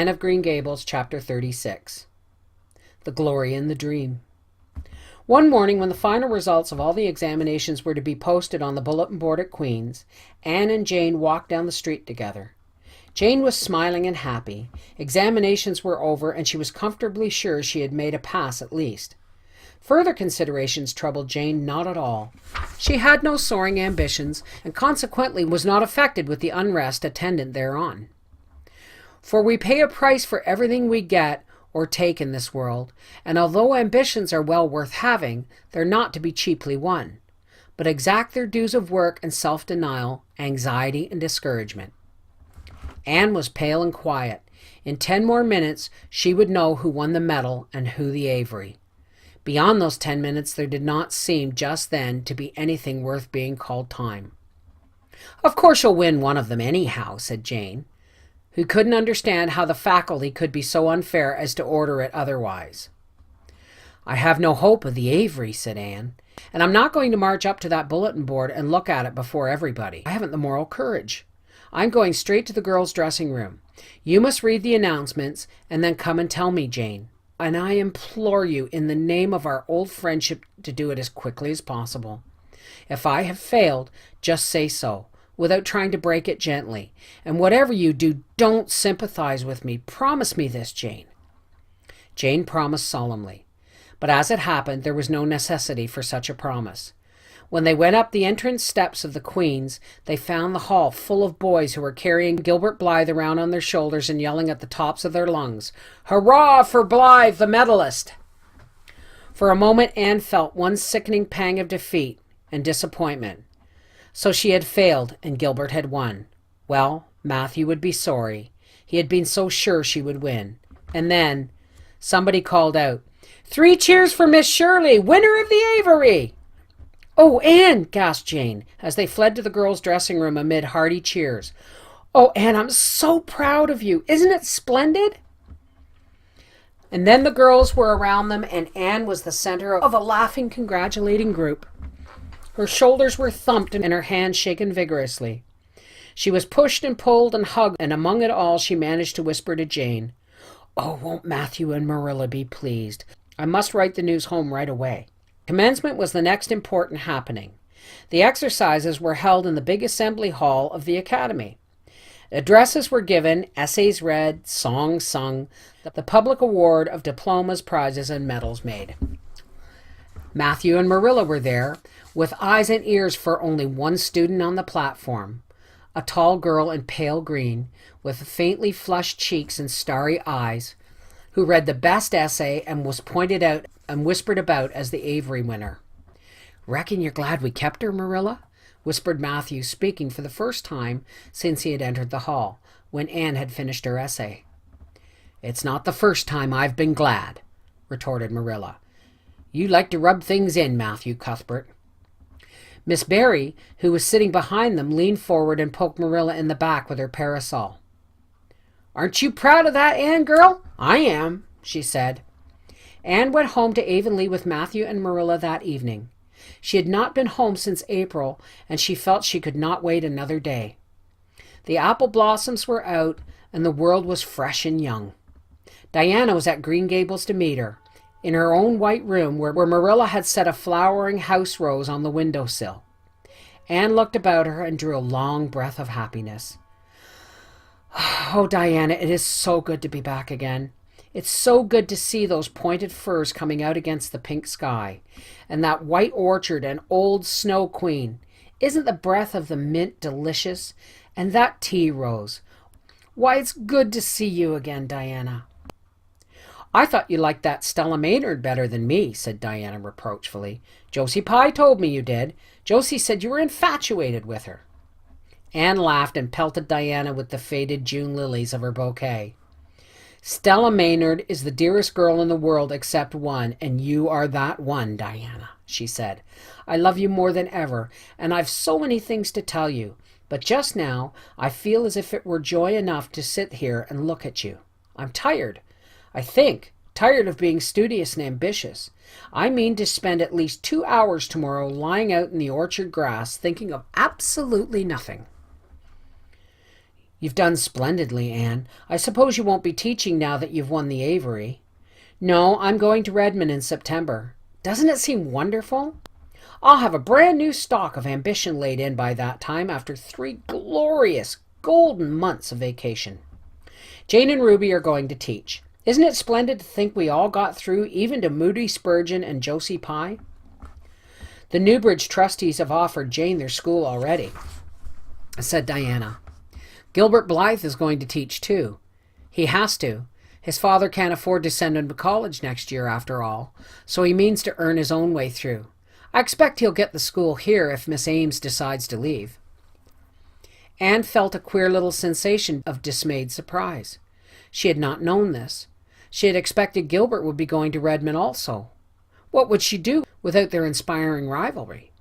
Anne of Green Gables, Chapter 36. The Glory in the Dream. One morning, when the final results of all the examinations were to be posted on the bulletin board at Queen's, Anne and Jane walked down the street together. Jane was smiling and happy. Examinations were over, and she was comfortably sure she had made a pass at least. Further considerations troubled Jane not at all. She had no soaring ambitions, and consequently was not affected with the unrest attendant thereon. For we pay a price for everything we get or take in this world, and although ambitions are well worth having, they're not to be cheaply won, but exact their dues of work and self-denial, anxiety and discouragement. Anne was pale and quiet. In 10 more minutes she would know who won the medal and who the Avery. Beyond those 10 minutes there did not seem just then to be anything worth being called time. "Of course you'll win one of them anyhow," said Jane, who couldn't understand how the faculty could be so unfair as to order it otherwise. "I have no hope of the Avery," said Anne, "and I'm not going to march up to that bulletin board and look at it before everybody. I haven't the moral courage. I'm going straight to the girls' dressing room. You must read the announcements and then come and tell me, Jane. And I implore you in the name of our old friendship to do it as quickly as possible. If I have failed, just say so, without trying to break it gently. And whatever you do, don't sympathize with me. Promise me this, Jane." Jane promised solemnly. But as it happened, there was no necessity for such a promise. When they went up the entrance steps of the Queen's, they found the hall full of boys who were carrying Gilbert Blythe around on their shoulders and yelling at the tops of their lungs, "Hurrah for Blythe, the medalist!" For a moment Anne felt one sickening pang of defeat and disappointment. So she had failed and Gilbert had won. Well, Matthew would be sorry. He had been so sure she would win. And then somebody called out, "3 cheers for Miss Shirley, winner of the Avery!" "Oh, Anne!" gasped Jane, as they fled to the girls' dressing room amid hearty cheers. "Oh, Anne, I'm so proud of you. Isn't it splendid?" And then the girls were around them, and Anne was the center of a laughing, congratulating group. Her shoulders were thumped and her hands shaken vigorously. She was pushed and pulled and hugged, and among it all she managed to whisper to Jane, "Oh, won't Matthew and Marilla be pleased? I must write the news home right away." Commencement was the next important happening. The exercises were held in the big assembly hall of the academy. Addresses were given, essays read, songs sung, the public award of diplomas, prizes, and medals made. Matthew and Marilla were there, with eyes and ears for only one student on the platform, a tall girl in pale green, with faintly flushed cheeks and starry eyes, who read the best essay and was pointed out and whispered about as the Avery winner. "Reckon you're glad we kept her, Marilla?" whispered Matthew, speaking for the first time since he had entered the hall, when Anne had finished her essay. "It's not the first time I've been glad," retorted Marilla. "You like to rub things in, Matthew Cuthbert." Miss Barry, who was sitting behind them, leaned forward and poked Marilla in the back with her parasol. "Aren't you proud of that, Anne girl? I am," she said. Anne went home to Avonlea with Matthew and Marilla that evening. She had not been home since April, and she felt she could not wait another day. The apple blossoms were out, and the world was fresh and young. Diana was at Green Gables to meet her, in her own white room where Marilla had set a flowering house rose on the windowsill. Anne looked about her and drew a long breath of happiness. "Oh, Diana, it is so good to be back again. It's so good to see those pointed firs coming out against the pink sky, and that white orchard and old Snow Queen. Isn't the breath of the mint delicious? And that tea rose. Why, it's good to see you again, Diana." "I thought you liked that Stella Maynard better than me," said Diana reproachfully. "Josie Pye told me you did. Josie said you were infatuated with her." Anne laughed and pelted Diana with the faded June lilies of her bouquet. "Stella Maynard is the dearest girl in the world except one, and you are that one, Diana," she said. "I love you more than ever, and I've so many things to tell you, but just now I feel as if it were joy enough to sit here and look at you. I'm tired. Tired of being studious and ambitious. I mean to spend at least 2 hours tomorrow lying out in the orchard grass thinking of absolutely nothing." You've done splendidly, Anne. I suppose you won't be teaching now that you've won the Avery. No, I'm going to Redmond in September. Doesn't it seem wonderful? I'll have a brand new stock of ambition laid in by that time after 3 glorious golden months of vacation. Jane and Ruby are going to teach. Isn't it splendid to think we all got through, even to Moody Spurgeon and Josie Pye? The Newbridge trustees have offered Jane their school already, said Diana. Gilbert Blythe is going to teach too. He has to. His father can't afford to send him to college next year after all, so he means to earn his own way through. I expect he'll get the school here if Miss Ames decides to leave. Anne felt a queer little sensation of dismayed surprise. She had not known this. She had expected Gilbert would be going to Redmond also. What would she do without their inspiring rivalry?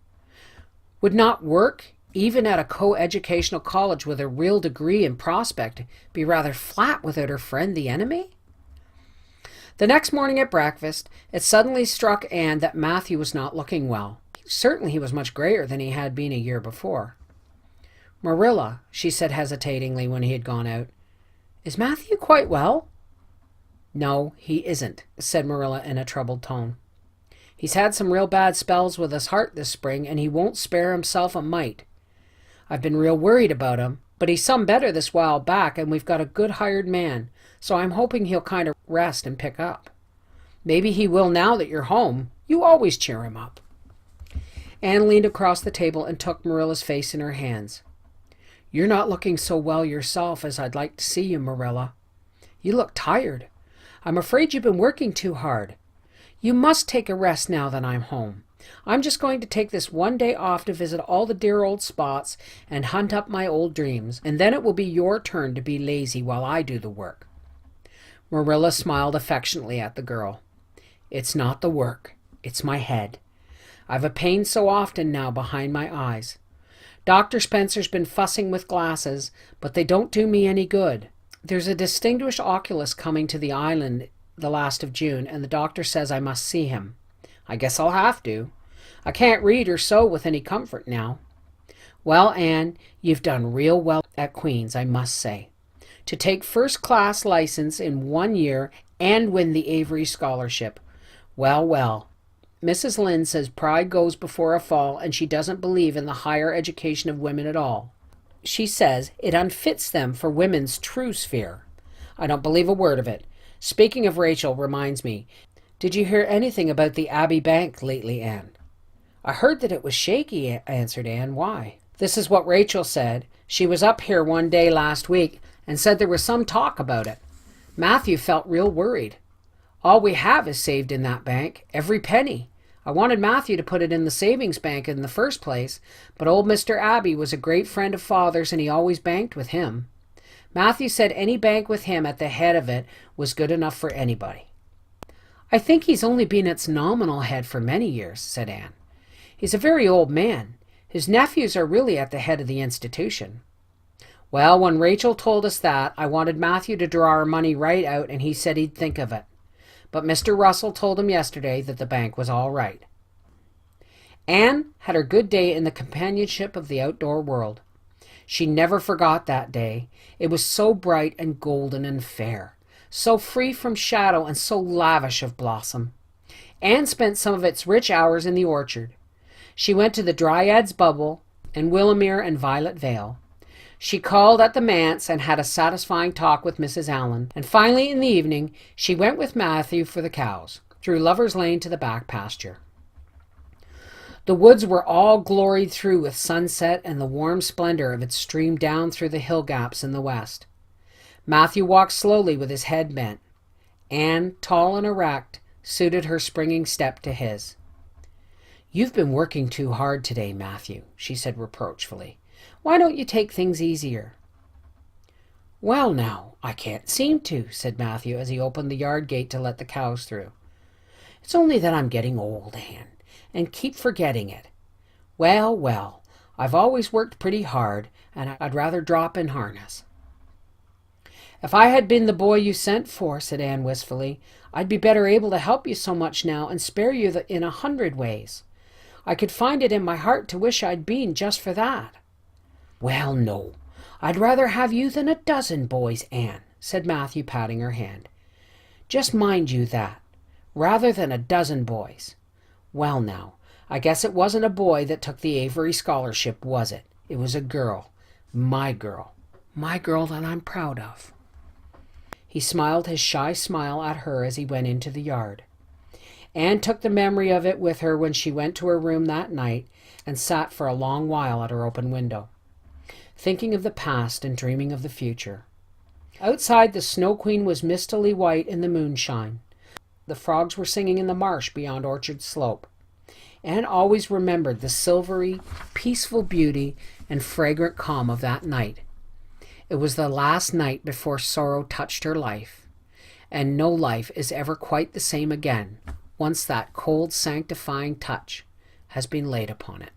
Would not work, even at a co-educational college with a real degree in prospect, be rather flat without her friend the enemy? The next morning at breakfast, it suddenly struck Anne that Matthew was not looking well. Certainly he was much grayer than he had been a year before. Marilla, she said hesitatingly when he had gone out, is Matthew quite well? No, he isn't, said Marilla in a troubled tone. He's had some real bad spells with his heart this spring, and he won't spare himself a mite. I've been real worried about him, but he's some better this while back, and we've got a good hired man, so I'm hoping he'll kind of rest and pick up. Maybe he will now that you're home. You always cheer him up. Anne leaned across the table and took Marilla's face in her hands. You're not looking so well yourself as I'd like to see you, Marilla. You look tired. I'm afraid you've been working too hard. You must take a rest now that I'm home. I'm just going to take this one day off to visit all the dear old spots and hunt up my old dreams, and then it will be your turn to be lazy while I do the work. Marilla smiled affectionately at the girl. It's not the work. It's my head. I've a pain so often now behind my eyes. Dr. Spencer's been fussing with glasses, but they don't do me any good. There's a distinguished oculist coming to the island the last of June, and the doctor says I must see him. I guess I'll have to. I can't read or sew with any comfort now. Well, Anne, you've done real well at Queen's, I must say. To take first-class license in 1 year and win the Avery Scholarship. Well, well. Mrs. Lynde says pride goes before a fall, and she doesn't believe in the higher education of women at all. She says it unfits them for women's true sphere. I don't believe a word of it. Speaking of Rachel reminds me, did you hear anything about the Abbey Bank lately, Anne? I heard that it was shaky, answered Anne. Why? This is what Rachel said. She was up here one day last week and said there was some talk about it. Matthew felt real worried. All we have is saved in that bank, every penny. I wanted Matthew to put it in the savings bank in the first place, but old Mr. Abbey was a great friend of Father's and he always banked with him. Matthew said any bank with him at the head of it was good enough for anybody. I think he's only been its nominal head for many years, said Anne. He's a very old man. His nephews are really at the head of the institution. Well, when Rachel told us that, I wanted Matthew to draw our money right out, and he said he'd think of it. But Mr. Russell told him yesterday that the bank was all right. Anne had her good day in the companionship of the outdoor world. She never forgot that day. It was so bright and golden and fair, so free from shadow and so lavish of blossom. Anne spent some of its rich hours in the orchard. She went to the Dryad's Bubble and Willowmere and Violet Vale. She called at the manse and had a satisfying talk with Mrs. Allan, and finally in the evening she went with Matthew for the cows, through Lover's Lane to the back pasture. The woods were all gloried through with sunset, and the warm splendor of it streamed down through the hill gaps in the west. Matthew walked slowly with his head bent. Anne, tall and erect, suited her springing step to his. "You've been working too hard today, Matthew," she said reproachfully. "Why don't you take things easier?" "Well, now, I can't seem to," said Matthew as he opened the yard gate to let the cows through. "It's only that I'm getting old, Anne, and keep forgetting it. Well, well, I've always worked pretty hard, and I'd rather drop in harness." "If I had been the boy you sent for," said Anne wistfully, "I'd be better able to help you so much now and spare you in 100 ways. I could find it in my heart to wish I'd been just for that." "Well, no, "I'd rather have you than a dozen boys, Anne," said Matthew, patting her hand. "Just mind you that. Rather than a dozen boys. Well now, I guess it wasn't a boy that took the Avery scholarship, was it? It was a girl. My girl. My girl that I'm proud of." He smiled his shy smile at her as he went into the yard. Anne took the memory of it with her when she went to her room that night and sat for a long while at her open window, thinking of the past and dreaming of the future. Outside, the Snow Queen was mistily white in the moonshine. The frogs were singing in the marsh beyond Orchard Slope. Anne always remembered the silvery, peaceful beauty and fragrant calm of that night. It was the last night before sorrow touched her life, and no life is ever quite the same again once that cold, sanctifying touch has been laid upon it.